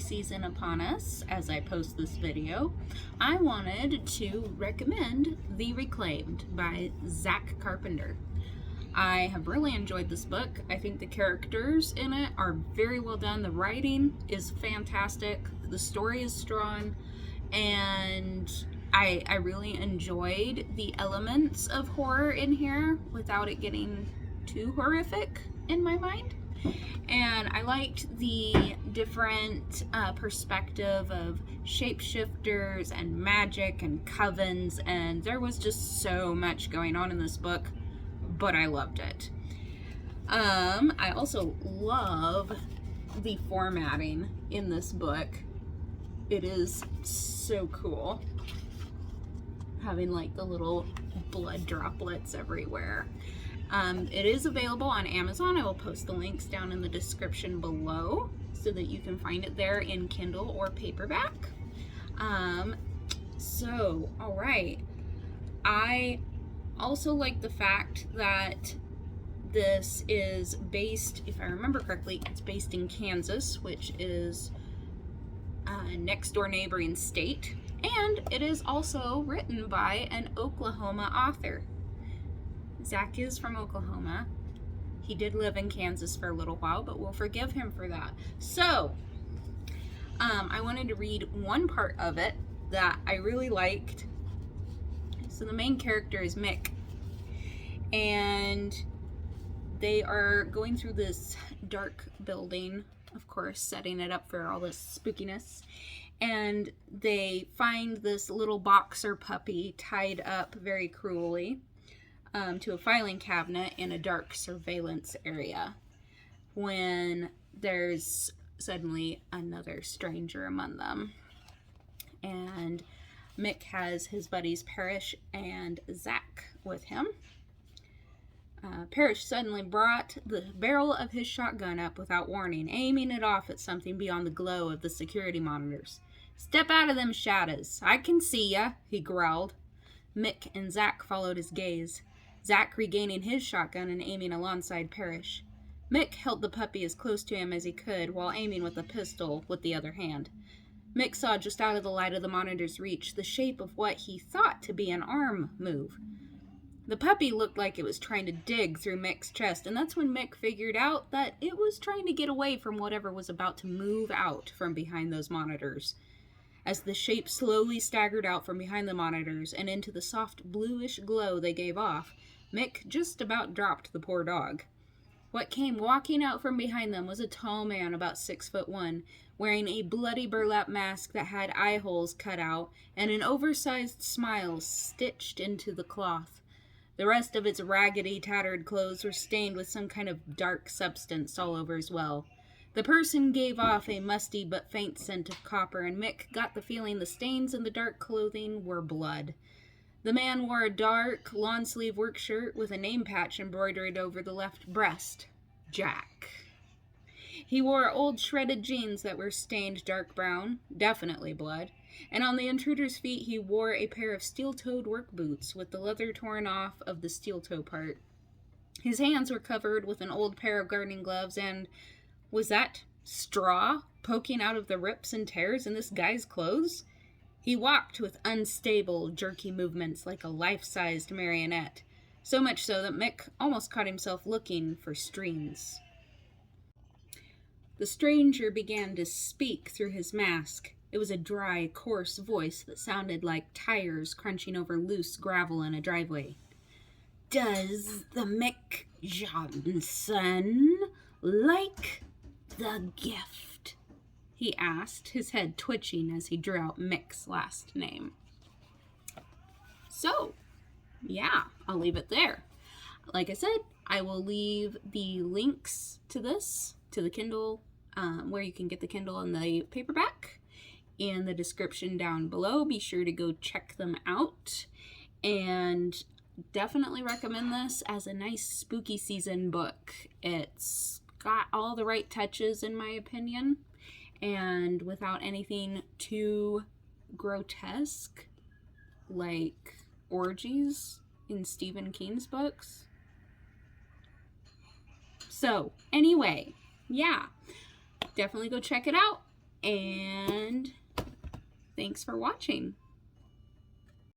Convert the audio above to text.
season upon us as I post this video, I wanted to recommend The Reclaimed by Zach Carpenter. I have really enjoyed this book. I think the characters in it are very well done. The writing is fantastic. The story is strong. And I really enjoyed the elements of horror in here without it getting too horrific in my mind. And I liked the different perspective of shapeshifters and magic and covens, and there was just so much going on in this book, but I loved it. I also love the formatting in this book. It is so cool, having like the little blood droplets everywhere. It is available on Amazon. I will post the links down in the description below so that you can find it there in Kindle or paperback. All right. I also like the fact that this is based, if I remember correctly, it's based in Kansas, which is a next door neighboring state. And it is also written by an Oklahoma author. Zach is from Oklahoma. He did live in Kansas for a little while, but we'll forgive him for that. So, I wanted to read one part of it that I really liked. So the main character is Mick, and they are going through this dark building, of course, setting it up for all this spookiness. And they find this little boxer puppy tied up very cruelly to a filing cabinet in a dark surveillance area, when there's suddenly another stranger among them. And Mick has his buddies Parrish and Zach with him. Parrish suddenly brought the barrel of his shotgun up without warning, aiming it off at something beyond the glow of the security monitors. "Step out of them shadows. I can see ya," he growled. Mick and Zach followed his gaze, Zach regaining his shotgun and aiming alongside Parrish. Mick held the puppy as close to him as he could while aiming with a pistol with the other hand. Mick saw just out of the light of the monitor's reach the shape of what he thought to be an arm move. The puppy looked like it was trying to dig through Mick's chest, and that's when Mick figured out that it was trying to get away from whatever was about to move out from behind those monitors. As the shape slowly staggered out from behind the monitors and into the soft bluish glow they gave off, Mick just about dropped the poor dog. What came walking out from behind them was a tall man about 6'1", wearing a bloody burlap mask that had eye holes cut out and an oversized smile stitched into the cloth. The rest of its raggedy, tattered clothes were stained with some kind of dark substance all over as well. The person gave off a musty but faint scent of copper, and Mick got the feeling the stains in the dark clothing were blood. The man wore a dark, lawn-sleeve work shirt with a name patch embroidered over the left breast. Jack. He wore old shredded jeans that were stained dark brown, definitely blood, and on the intruder's feet he wore a pair of steel-toed work boots with the leather torn off of the steel toe part. His hands were covered with an old pair of gardening gloves, and was that straw poking out of the rips and tears in this guy's clothes? He walked with unstable, jerky movements like a life-sized marionette, so much so that Mick almost caught himself looking for strings. The stranger began to speak through his mask. It was a dry, coarse voice that sounded like tires crunching over loose gravel in a driveway. "Does the Mick Johnson like the gift?" he asked, his head twitching as he drew out Mick's last name. So, yeah, I'll leave it there. Like I said, I will leave the links to this, to the Kindle, where you can get the Kindle and the paperback, in the description down below. Be sure to go check them out, and definitely recommend this as a nice spooky season book. It's got all the right touches, in my opinion, and without anything too grotesque, like orgies in Stephen King's books. So, anyway, yeah, definitely go check it out. And thanks for watching.